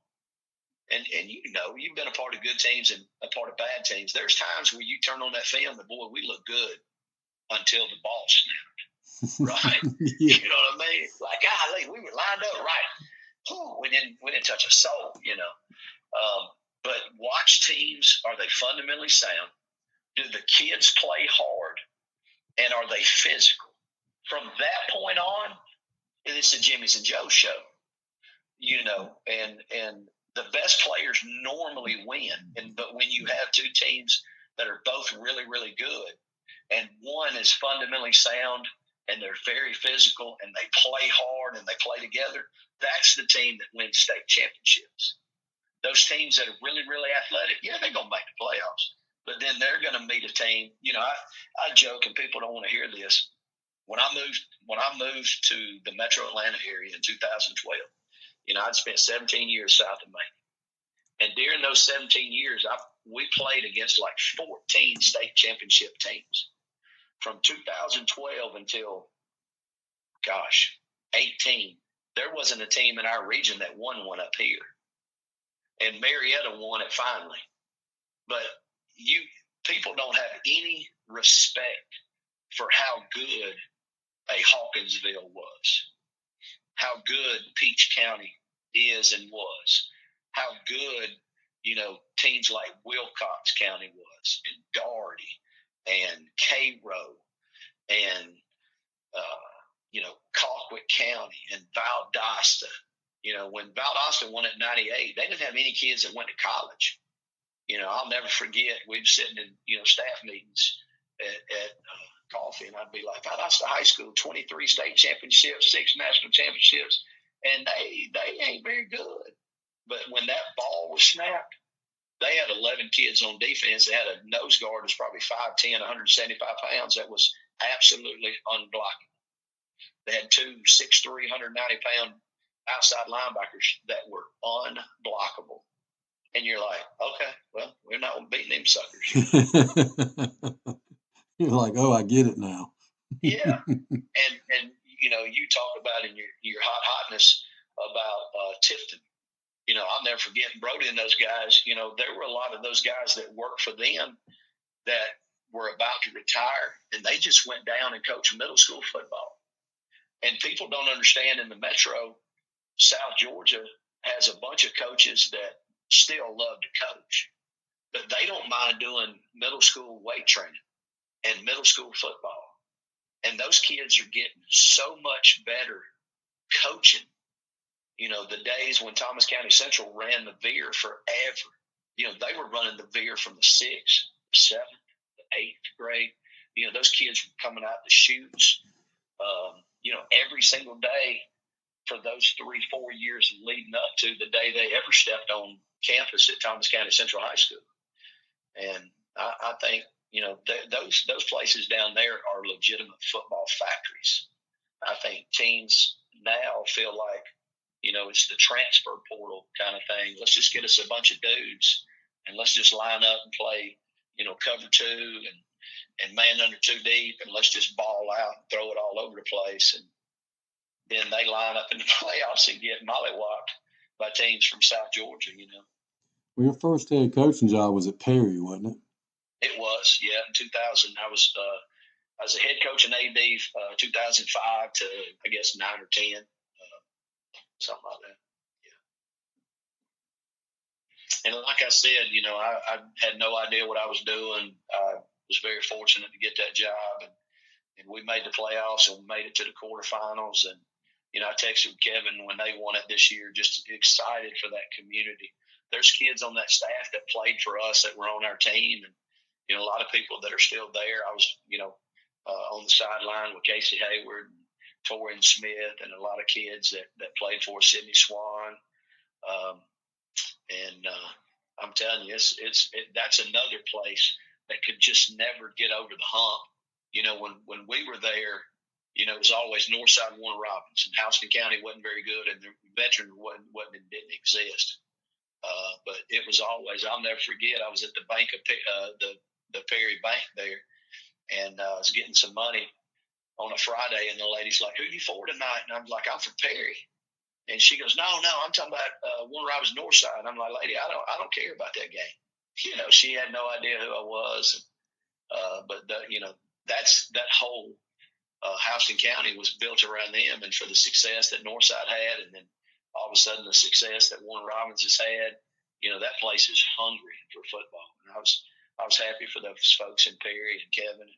And you've been a part of good teams and a part of bad teams. There's times where you turn on that film and, boy, we look good until the ball snapped. Right?
Yeah.
You know what I mean? Like, golly, we were lined up right. Whew, we didn't touch a soul, But watch teams, are they fundamentally sound? Do the kids play hard? And are they physical? From that point on, it's a Jimmy's and Joe show. And the best players normally win. But when you have two teams that are both really, really good, and one is fundamentally sound, and they're very physical, and they play hard, and they play together, that's the team that wins state championships. Those teams that are really, really athletic, yeah, they're going to make the playoffs. But then they're going to meet a team. I joke, and people don't want to hear this. When I moved to the Metro Atlanta area in 2012, I'd spent 17 years south of Maine. And during those 17 years, we played against like 14 state championship teams. From 2012 until, 18, there wasn't a team in our region that won one up here. And Marietta won it finally. But people don't have any respect for how good a Hawkinsville was, how good Peach County is and was, how good, teams like Wilcox County was, and Doherty, and Cairo, and Colquitt County, and Valdosta. When Valdosta won at 98, they didn't have any kids that went to college. I'll never forget, we'd be sitting in staff meetings at coffee, and I'd be like, Valdosta High School, 23 state championships, 6 national championships, and they ain't very good. But when that ball was snapped, they had 11 kids on defense. They had a nose guard that's probably 5'10", 175 pounds. That was absolutely unblockable. They had 2 6'3", 190-pound outside linebackers that were unblockable. And you're like, okay, well, we're not beating them suckers.
You're like, oh, I get it now.
Yeah. And you talk about in your hotness about Tifton. I'll never forget Brody and those guys. There were a lot of those guys that worked for them that were about to retire, and they just went down and coached middle school football. And people don't understand in the metro, South Georgia has a bunch of coaches that still love to coach, but they don't mind doing middle school weight training and middle school football. And those kids are getting so much better coaching. The days when Thomas County Central ran the veer forever, they were running the veer from the 6th, 7th, the 8th grade. Those kids were coming out the chutes, every single day for those 3-4 years leading up to the day they ever stepped on campus at Thomas County Central High School. And I think, those places down there are legitimate football factories. I think teams now feel like, it's the transfer portal kind of thing. Let's just get us a bunch of dudes and let's just line up and play, cover 2 and man under 2 deep, and let's just ball out and throw it all over the place. And then they line up in the playoffs and get mollywopped by teams from South Georgia,
Well, your first head coaching job was at Perry, wasn't it?
It was, yeah. In 2000, I was a head coach and AD 2005 to, I guess, 9 or 10, something like that. Yeah. And like I said, I had no idea what I was doing. I was very fortunate to get that job, and we made the playoffs and made it to the quarterfinals. And I texted Kevin when they won it this year, just excited for that community. There's kids on that staff that played for us that were on our team, and a lot of people that are still there. I was, on the sideline with Casey Hayward, and Torian Smith, and a lot of kids that played for Sidney Swan. I'm telling you, that's another place that could just never get over the hump. When we were there, it was always Northside, Warner Robins, and Houston County wasn't very good, and the veteran didn't exist. But it was always, I'll never forget, I was at the bank of the Perry Bank there, and I was getting some money on a Friday, and the lady's like, "Who are you for tonight?" And I'm like, "I'm for Perry." And she goes, "No, I'm talking about Warner Robins Northside." And I'm like, "Lady, I don't care about that game." She had no idea who I was. But that's that whole Houston County was built around them, and for the success that Northside had, and then all of a sudden the success that Warner Robins has had, that place is hungry for football. And I was happy for those folks in Perry and Kevin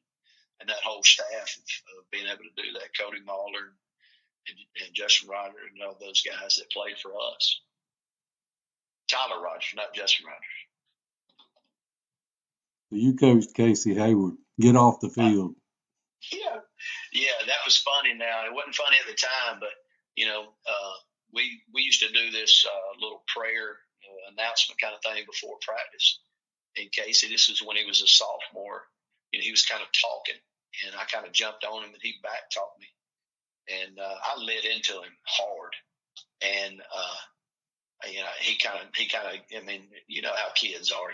and that whole staff of being able to do that. Cody Mahler and Justin Ryder and all those guys that played for us. Tyler Rogers, not Justin Ryder.
You coached Casey Hayward. Get off the field.
Yeah, that was funny. Now it wasn't funny at the time, but we used to do this little prayer announcement kind of thing before practice. And Casey, this was when he was a sophomore. He was kind of talking, and I kind of jumped on him, and he back talked me, and I lit into him hard. And he kind of. I mean, you know how kids are.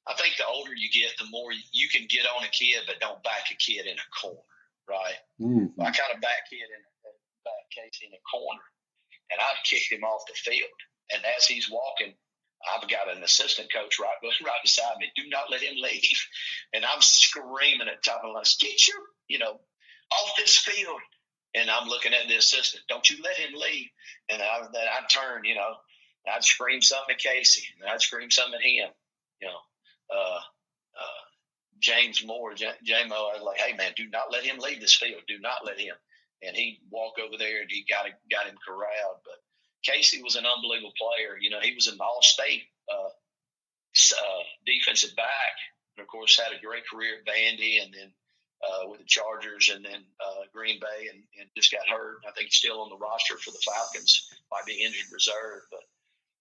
I think the older you get, the more you can get on a kid, but don't back a kid in a corner, right?
Mm-hmm.
I kind of back Casey in a corner, and I kicked him off the field. And as he's walking, I've got an assistant coach right beside me. Do not let him leave. And I'm screaming at the top of the lungs, "Get your, off this field!" And I'm looking at the assistant. "Don't you let him leave." And then I'd turn, I'd scream something at Casey, and I'd scream something at him, James Moore, J-Mo, I was like, "Hey man, do not let him leave this field. Do not let him." And he'd walk over there and he got him corralled. But Casey was an unbelievable player. He was an all-state defensive back, and of course had a great career at Vandy, and then with the Chargers, and then Green Bay, and just got hurt. I think he's still on the roster for the Falcons, might be injured reserve. But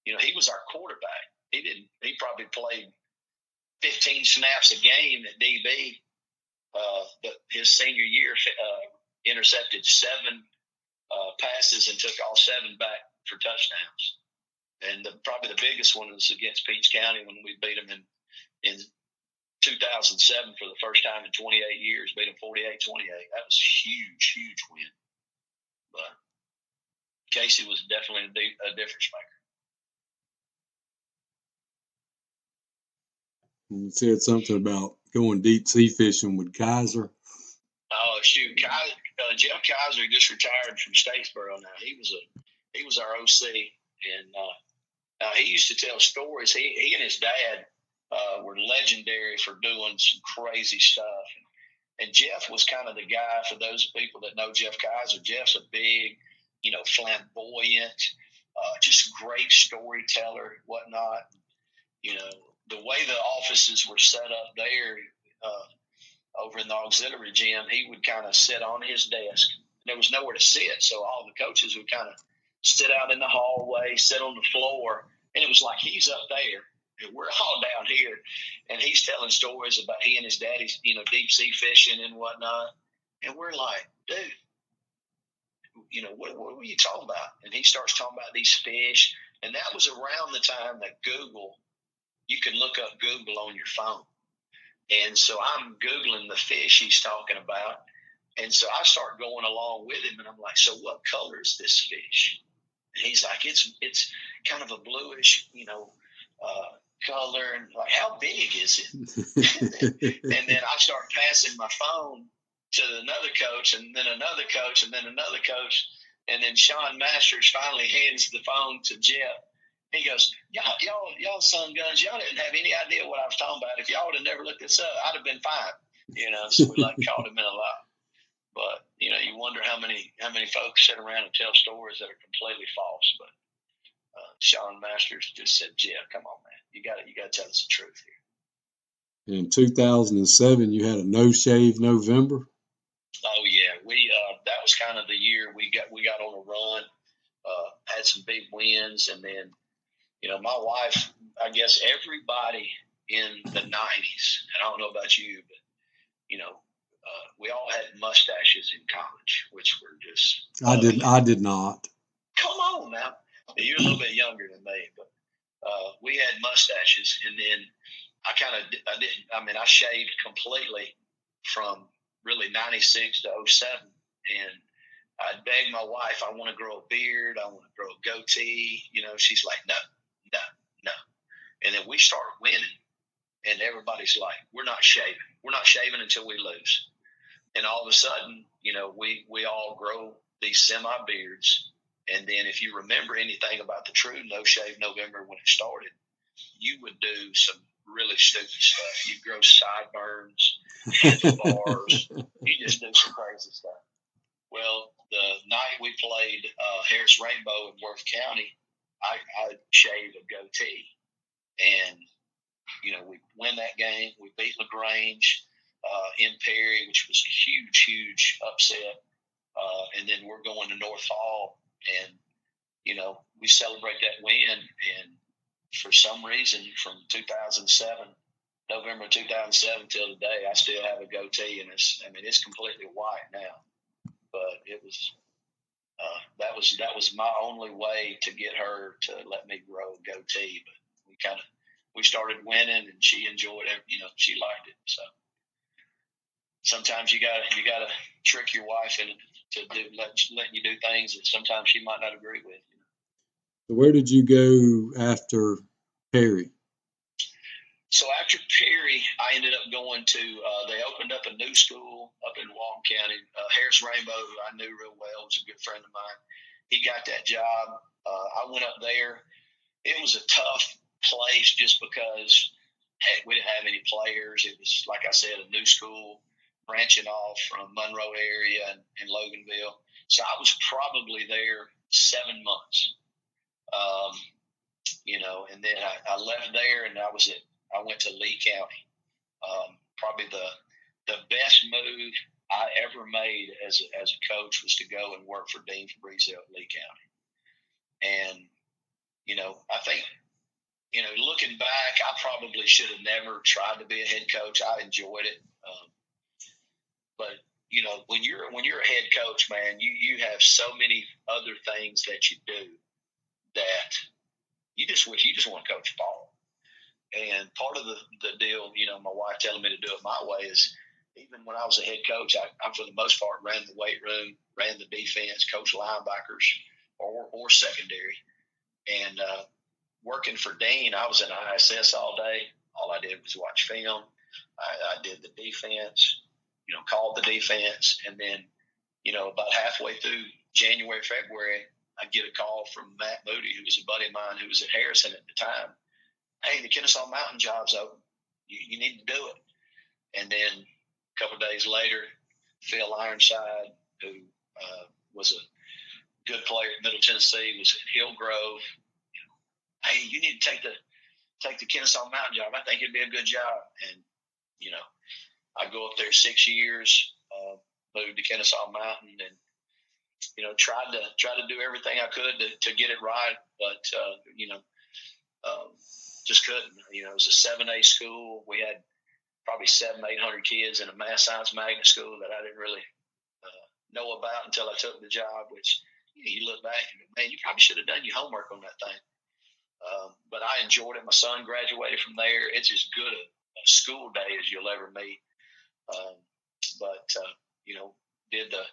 he was our quarterback. He probably played 15 snaps a game at DB, but his senior year intercepted 7 passes and took all 7 back for touchdowns. And probably the biggest one was against Peach County when we beat them in 2007 for the first time in 28 years, beat them 48-28. That was a huge win. But Casey was definitely a difference maker.
You said something about going deep sea fishing with Kaiser.
Oh shoot, Jeff Kaiser just retired from Statesboro now. He was our OC, and he used to tell stories. He and his dad were legendary for doing some crazy stuff. And Jeff was kind of the guy, for those people that know Jeff Kaiser. Jeff's a big, flamboyant, just great storyteller, whatnot. The way the offices were set up there over in the auxiliary gym, he would kind of sit on his desk. There was nowhere to sit, so all the coaches would kind of sit out in the hallway, sit on the floor, and it was like he's up there. And we're all down here, and he's telling stories about he and his daddy's, deep sea fishing and whatnot. And we're like, dude, what were you talking about? And he starts talking about these fish. And that was around the time that you could look up Google on your phone. And so I'm Googling the fish he's talking about. And so I start going along with him, and I'm like, so what color is this fish? And he's like, it's kind of a bluish, color, and like, how big is it? And then I start passing my phone to another coach, and then another coach, and then another coach, and then Sean Masters finally hands the phone to Jeff. He goes, y'all son guns, y'all didn't have any idea what I was talking about. If y'all would have never looked this up, I'd have been fine. So we caught him in a lie. But you wonder how many folks sit around and tell stories that are completely false. But Sean Masters just said, Jeff, come on, man. You got to tell us the truth here.
In 2007, you had a no-shave November.
Oh yeah, we that was kind of the year we got on a run, had some big wins, and then my wife, I guess everybody in the 90s, and I don't know about you, but we all had mustaches in college, which were just.
I did not.
Come on now, you're a little bit younger than me, but. We had mustaches, and then I shaved completely from really 96 to 07, and I begged my wife, I want to grow a beard, I want to grow a goatee, she's like, no. And then we start winning, and everybody's like, we're not shaving until we lose. And all of a sudden, we all grow these semi-beards. And then if you remember anything about the true No Shave November when it started, you would do some really stupid stuff. You grow sideburns, handlebars. You just do some crazy stuff. Well, the night we played Harris Rainbow in Worth County, I shaved a goatee. And, we win that game. We beat LaGrange in Perry, which was a huge upset. And then we're going to North Hall. And, we celebrate that win. And for some reason, from November 2007 till today, I still have a goatee, and it's completely white now. But it was that was my only way to get her to let me grow a goatee. But we started winning, and she enjoyed it. She liked it. So sometimes you gotta trick your wife into letting you do things that sometimes she might not agree with.
So where did you go after Perry?
So after Perry, I ended up going to, they opened up a new school up in Walton County. Harris Rainbow, who I knew real well, was a good friend of mine. He got that job. I went up there. It was a tough place just because we didn't have any players. It was, like I said, a new school branching off from Monroe area and Loganville. So I was probably there 7 months. And then I left there, and I went to Lee County. Probably the best move I ever made as a coach was to go and work for Dean Fabrizio at Lee County. And, I think, looking back, I probably should have never tried to be a head coach. I enjoyed it. But when you're a head coach, man, you have so many other things that you do that you just want to coach ball. And part of the deal, my wife telling me to do it my way is, even when I was a head coach, I for the most part ran the weight room, ran the defense, coached linebackers or secondary. And working for Dean, I was in ISS all day. All I did was watch film. I did the defense, called the defense. And then, about halfway through January, February, I get a call from Matt Moody, who was a buddy of mine who was at Harrison at the time. Hey, the Kennesaw Mountain job's open. You need to do it. And then a couple of days later, Phil Ironside, who was a good player at Middle Tennessee, was at Hillgrove. Hey, you need to take the Kennesaw Mountain job. I think it'd be a good job. And, I go up there 6 years, moved to Kennesaw Mountain, and, tried to do everything I could to get it right. But, just couldn't. It was a 7A school. We had probably 700-800 kids in a math science magnet school that I didn't really know about until I took the job, which you look back and, man, you probably should have done your homework on that thing. But I enjoyed it. My son graduated from there. It's as good a school day as you'll ever meet. Did the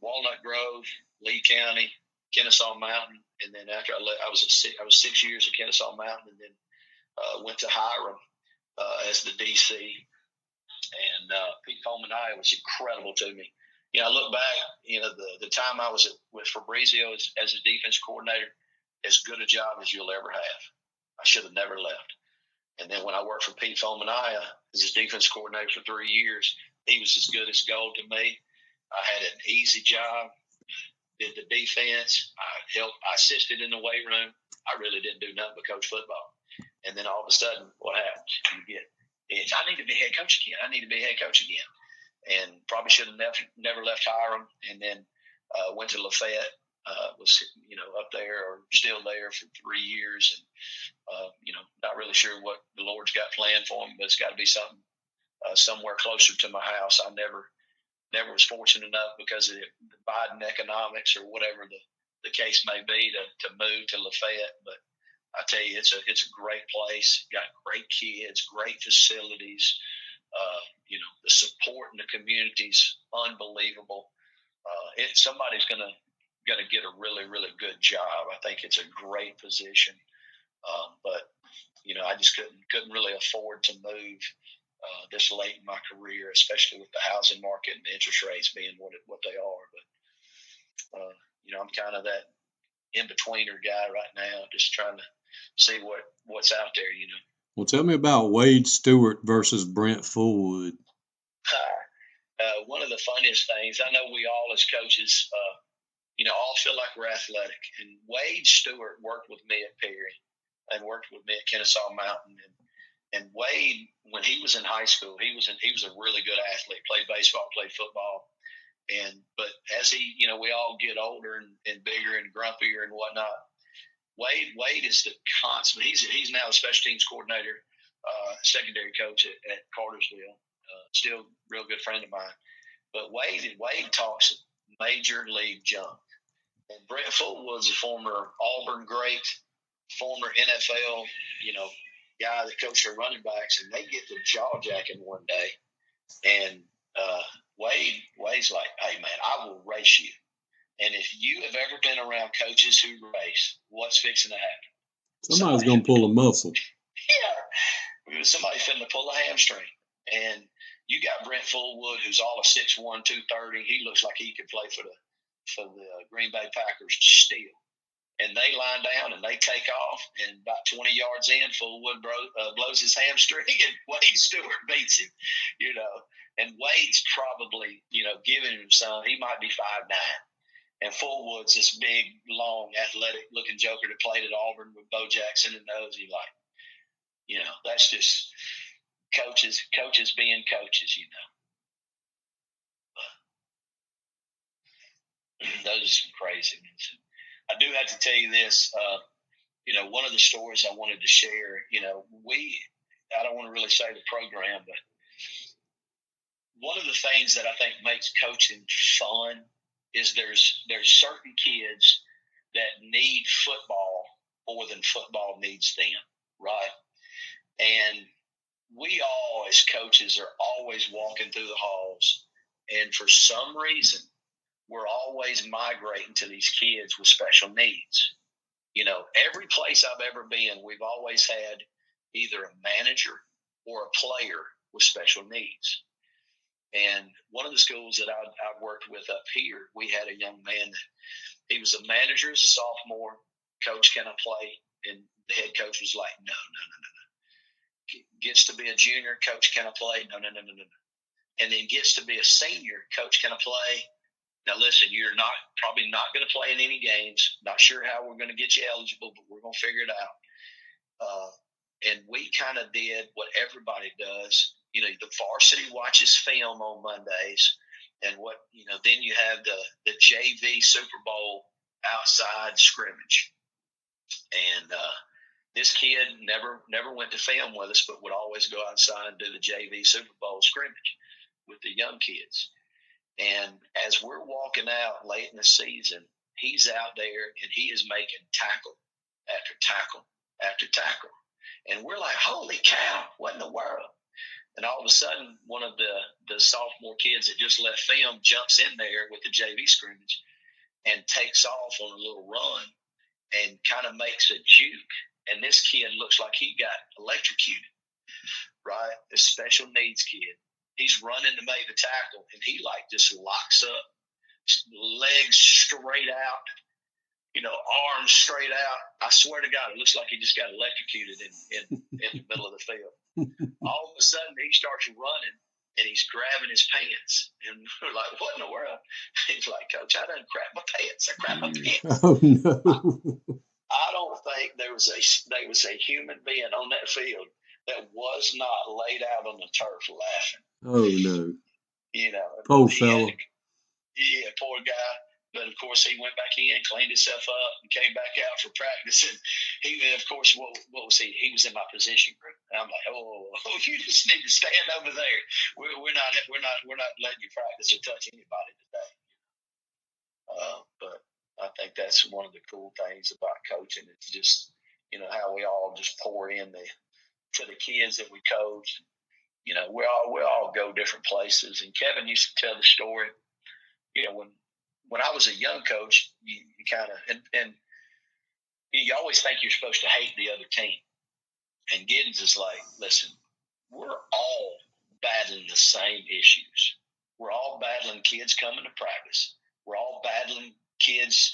Walnut Grove, Lee County, Kennesaw Mountain, and then after I left, I was 6 years at Kennesaw Mountain, and then went to Hiram as the DC. And Pete Coleman was incredible to me. I look back, the time I was with Fabrizio as a defense coordinator, as good a job as you'll ever have. I should have never left. And then when I worked for Pete Fomenaya as his defense coordinator for 3 years, he was as good as gold to me. I had an easy job, did the defense. I assisted in the weight room. I really didn't do nothing but coach football. And then all of a sudden, what happens? I need to be head coach again. I need to be head coach again. And probably should have never left Hiram. And then went to Lafayette. Was up there or still there for 3 years, and not really sure what the Lord's got planned for him, but it's got to be something somewhere closer to my house. I never was fortunate enough because of the Biden economics or whatever the case may be to move to Lafayette. But I tell you, it's a great place. Got great kids, great facilities. The support in the community's unbelievable. Somebody's going to get a really, really good job. I think it's a great position. But I just couldn't really afford to move this late in my career, especially with the housing market and the interest rates being what they are. But I'm kind of that in-betweener guy right now, just trying to see what's out there,
Well, tell me about Wade Stewart versus Brent Fullwood.
One of the funniest things, I know we all as coaches, all feel like we're athletic. And Wade Stewart worked with me at Perry and worked with me at Kennesaw Mountain. And Wade, when he was in high school, he was a really good athlete, played baseball, played football. But as we all get older and bigger and grumpier and whatnot, Wade is the constant. He's now a special teams coordinator, secondary coach at Cartersville. Still a real good friend of mine. But Wade talks major league junk. And Brent Fullwood's a former Auburn great, former NFL, guy that coached their running backs, and they get to jaw jacking one day. And Wade's like, hey, man, I will race you. And if you have ever been around coaches who race, what's fixing to happen?
Somebody's going to pull a muscle.
Yeah. Somebody's finna pull a hamstring. And you got Brent Fullwood, who's all of 6'1", 230. He looks like he could play for the Green Bay Packers still. And they line down and they take off, and about 20 yards in, Fullwood blows his hamstring, and Wade Stewart beats him, And Wade's probably, giving him some. He might be 5'9". And Fullwood's this big, long, athletic-looking joker that played at Auburn with Bo Jackson and those. That's just coaches being coaches, Those are some crazy ones. I do have to tell you this. One of the stories I wanted to share. I don't want to really say the program, but one of the things that I think makes coaching fun is there's certain kids that need football more than football needs them, right? And we all, as coaches, are always walking through the halls, and for some reason, we're always migrating to these kids with special needs. Every place I've ever been, we've always had either a manager or a player with special needs. And one of the schools that I worked with up here, we had a young man that he was a manager as a sophomore. Coach, can I play? And the head coach was like, no. Gets to be a junior, coach, can I play? No. And then gets to be a senior, coach, can I play? Now listen, you're probably not going to play in any games. Not sure how we're going to get you eligible, but we're going to figure it out. And we kind of did what everybody does. The varsity watches film on Mondays, and then you have the JV Super Bowl outside scrimmage. And this kid never went to film with us, but would always go outside and do the JV Super Bowl scrimmage with the young kids. And as we're walking out late in the season, he's out there and he is making tackle after tackle after tackle. And we're like, holy cow, what in the world? And all of a sudden, one of the sophomore kids that just left film jumps in there with the JV scrimmage and takes off on a little run and kind of makes a juke. And this kid looks like he got electrocuted, right? This special needs kid. He's running to make the tackle, and he just locks up, legs straight out, arms straight out. I swear to God, it looks like he just got electrocuted in the middle of the field. All of a sudden, he starts running, and he's grabbing his pants. And we're like, what in the world? He's like, Coach, I done crap my pants. I crap my pants.
Oh, no.
I don't think there was a human being on that field that was not laid out on the turf laughing.
Oh, no.
Poor
fella.
Yeah, poor guy. But of course, he went back in, cleaned himself up, and came back out for practice. And he, of course, what was he? He was in my position group. And I'm like, oh, you just need to stand over there. We're not letting you practice or touch anybody today. But I think that's one of the cool things about coaching. It's just how we all just pour in to the kids that we coach. We all go different places. And Kevin used to tell the story. When I was a young coach, you kind of and you always think you're supposed to hate the other team. And Giddens is like, listen, we're all battling the same issues. We're all battling kids coming to practice. We're all battling kids,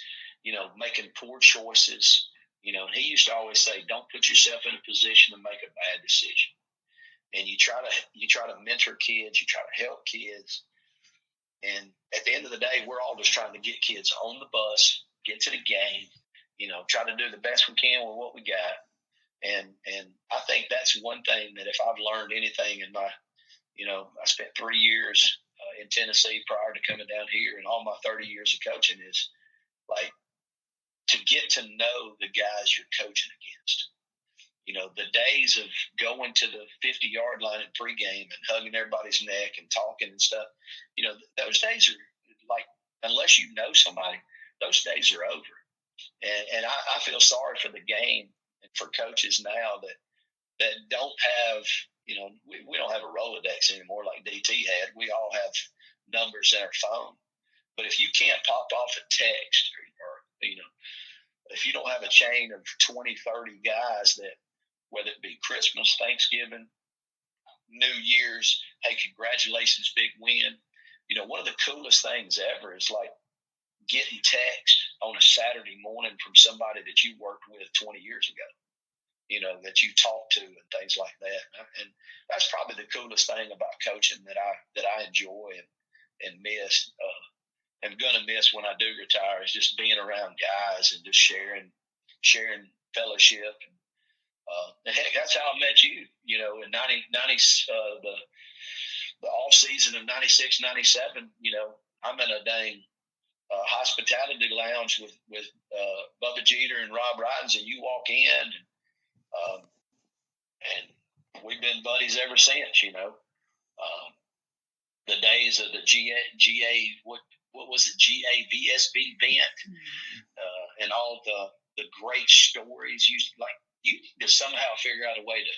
making poor choices. And he used to always say, don't put yourself in a position to make a bad decision. And you try to mentor kids, you try to help kids. And at the end of the day, we're all just trying to get kids on the bus, get to the game, try to do the best we can with what we got. And I think that's one thing that if I've learned anything in my, I spent 3 years in Tennessee prior to coming down here, and all my 30 years of coaching is to get to know the guys you're coaching against. The days of going to the 50-yard line at pregame and hugging everybody's neck and talking and stuff, those days are unless you know somebody, those days are over. And I feel sorry for the game and for coaches now that don't have, we don't have a Rolodex anymore like DT had. We all have numbers in our phone. But if you can't pop off a text or if you don't have a chain of 20, 30 guys that, whether it be Christmas, Thanksgiving, New Year's, hey, congratulations, big win. One of the coolest things ever is getting text on a Saturday morning from somebody that you worked with 20 years ago, that you talked to and things like that. And that's probably the coolest thing about coaching that I enjoy and miss. I'm going to miss when I do retire is just being around guys and just sharing fellowship. And heck, that's how I met you, in the off season of 96, 97, I'm in a dang hospitality lounge with Bubba Jeter and Rob Rydens, and you walk in and we've been buddies ever since, the days of the GA what was it, GAVSB vent, and all the great stories. You need to somehow figure out a way to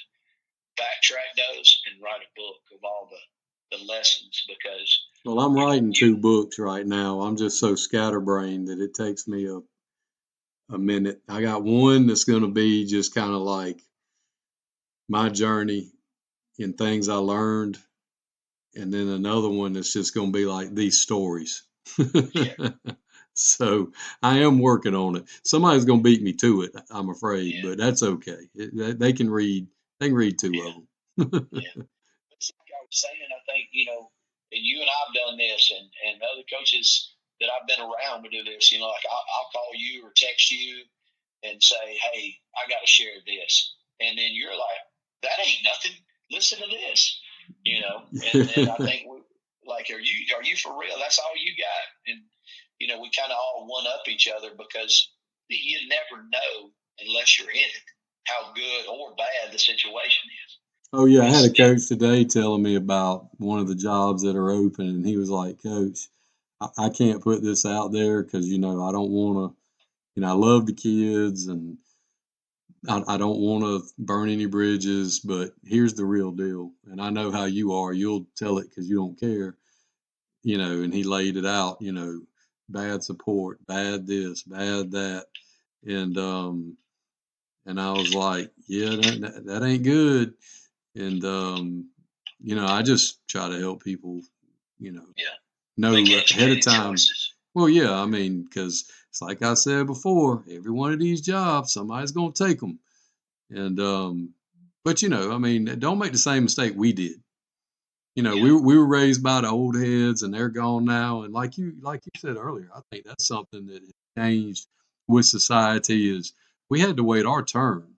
backtrack those and write a book of all the lessons, because
Well, I'm writing 2 books right now. I'm just so scatterbrained that it takes me a minute. I got one that's going to be just kind of like my journey and things I learned, and then another one that's just going to be like these stories. So I am working on it. Somebody's going to beat me to it, I'm afraid, but that's okay. They can read. They can read 2 of them.
It's like I was saying, I think, and you and I've done this, and other coaches that I've been around to do this, like I'll call you or text you and say, hey, I got to share this. And then you're like, that ain't nothing. Listen to this, and then I think, are you for real? That's all you got? And, we kind of all one up each other, because you never know unless you're in it, how good or bad the situation is.
Oh yeah, I had a coach today telling me about one of the jobs that are open, and he was like, "Coach, I can't put this out there because I don't want to. I love the kids, and I don't want to burn any bridges. But here's the real deal, and I know how you are. You'll tell it because you don't care, And he laid it out, bad support, bad this, bad that, and I was like, yeah, that ain't good. And I just try to help people, know ahead of time.
Choices.
Well, yeah, I mean, because it's like I said before, every one of these jobs, somebody's going to take them. And but I mean, don't make the same mistake we did. We were raised by the old heads, and they're gone now. And like you said earlier, I think that's something that has changed with society. Is we had to wait our turn.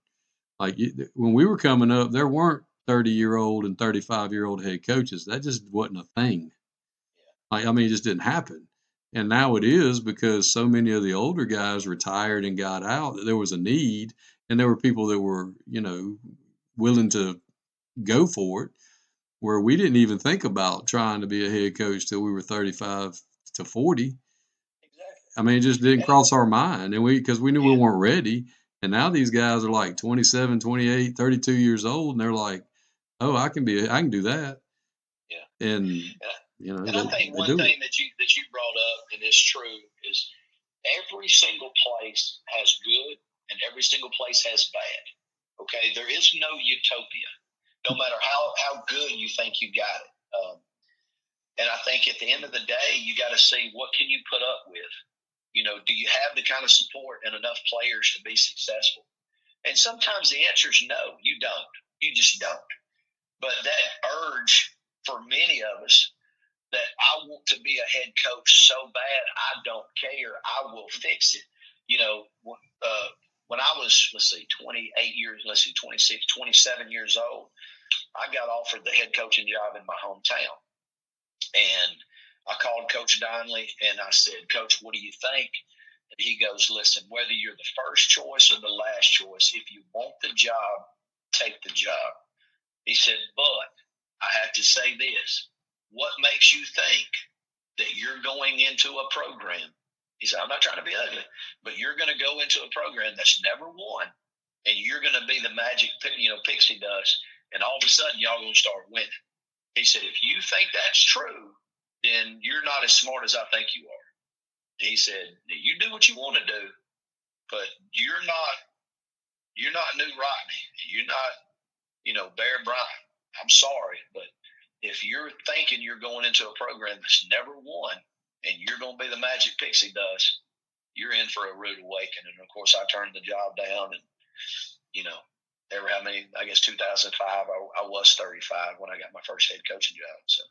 Like when we were coming up, there weren't 30-year-old and 35-year-old head coaches. That just wasn't a thing. Like, I mean, it just didn't happen. And now it is, because so many of the older guys retired and got out, that there was a need, and there were people that were, willing to go for it, where we didn't even think about trying to be a head coach till we were 35 to 40.
Exactly.
I mean, it just didn't cross our mind, and because we knew we weren't ready. And now these guys are like 27, 28, 32 years old, and they're like, "Oh, I can do that."
Yeah.
And
and I think one thing that you brought up, and it's true, is every single place has good and every single place has bad. Okay, there is no utopia, no matter how good you think you got it. And I think at the end of the day, you got to see, what can you put up with. Do you have the kind of support and enough players to be successful? And sometimes the answer is no, you don't. You just don't. But that urge for many of us, that I want to be a head coach so bad, I don't care, I will fix it. When I was, 26, 27 years old, I got offered the head coaching job in my hometown. And I called Coach Donnelly and I said, "Coach, what do you think?" And he goes, "Listen, whether you're the first choice or the last choice, if you want the job, take the job." He said, "But I have to say this. What makes you think that you're going into a program?" He said, "I'm not trying to be ugly, but you're going to go into a program that's never won, and you're going to be the magic, pixie dust, and all of a sudden y'all going to start winning." He said, "If you think that's true, then you're not as smart as I think you are." He said, "You do what you want to do, but you're not New Rodney. You're not, Bear Bryant. I'm sorry, but if you're thinking you're going into a program that's never won and you're going to be the magic pixie dust, you're in for a rude awakening." And of course, I turned the job down, and I guess 2005, I was 35 when I got my first head coaching job. So,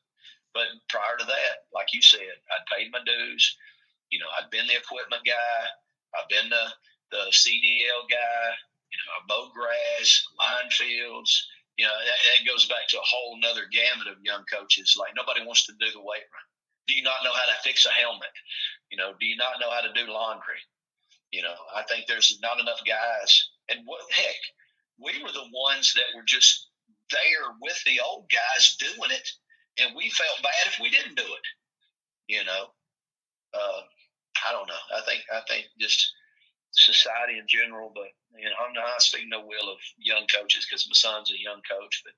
but prior to that, like you said, I'd paid my dues. I'd been the equipment guy. I've been the CDL guy. I mowed grass, lined fields. That goes back to a whole nother gamut of young coaches. Like, nobody wants to do the weight run. Do you not know how to fix a helmet? Do you not know how to do laundry? I think there's not enough guys. And heck, we were the ones that were just there with the old guys doing it, and we felt bad if we didn't do it. You know, I don't know. I think just society in general, but I'm not speaking no will of young coaches because my son's a young coach, but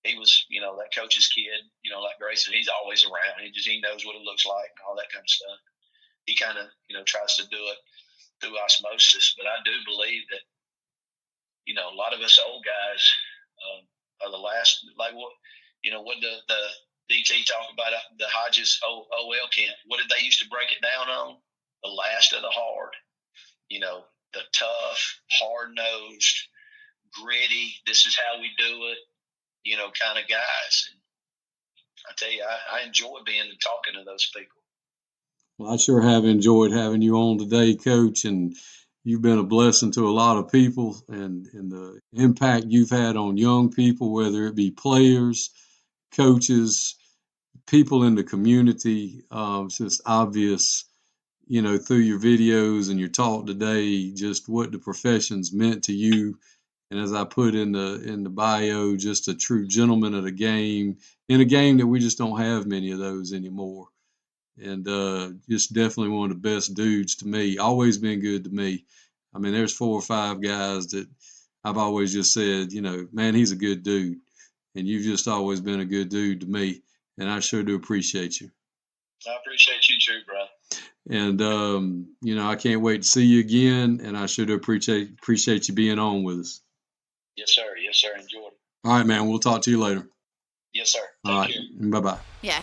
he was, that coach's kid, like Grayson. He's always around. He knows what it looks like and all that kind of stuff. He kind of, tries to do it through osmosis. But I do believe that, a lot of us old guys are the last, like what the DT talk about the Hodges OL camp. What did they used to break it down on? The last of the hard, the tough, hard-nosed, gritty, this is how we do it, kind of guys. And I tell you, I enjoy being and talking to those people.
Well, I sure have enjoyed having you on today, Coach, and you've been a blessing to a lot of people, and the impact you've had on young people, whether it be players, coaches, people in the community. It's just obvious, through your videos and your talk today, just what the profession's meant to you. And as I put in the bio, just a true gentleman of the game, in a game that we just don't have many of those anymore. And just definitely one of the best dudes to me. Always been good to me. I mean, there's 4 or 5 guys that I've always just said, man, he's a good dude. And you've just always been a good dude to me. And I sure do appreciate you.
I appreciate you too, bro.
And, I can't wait to see you again. And I sure do appreciate you being on with us.
Yes, sir. Yes, sir. Enjoy it.
All right, man. We'll talk to you later.
Yes, sir.
All right. Bye-bye.
Yeah.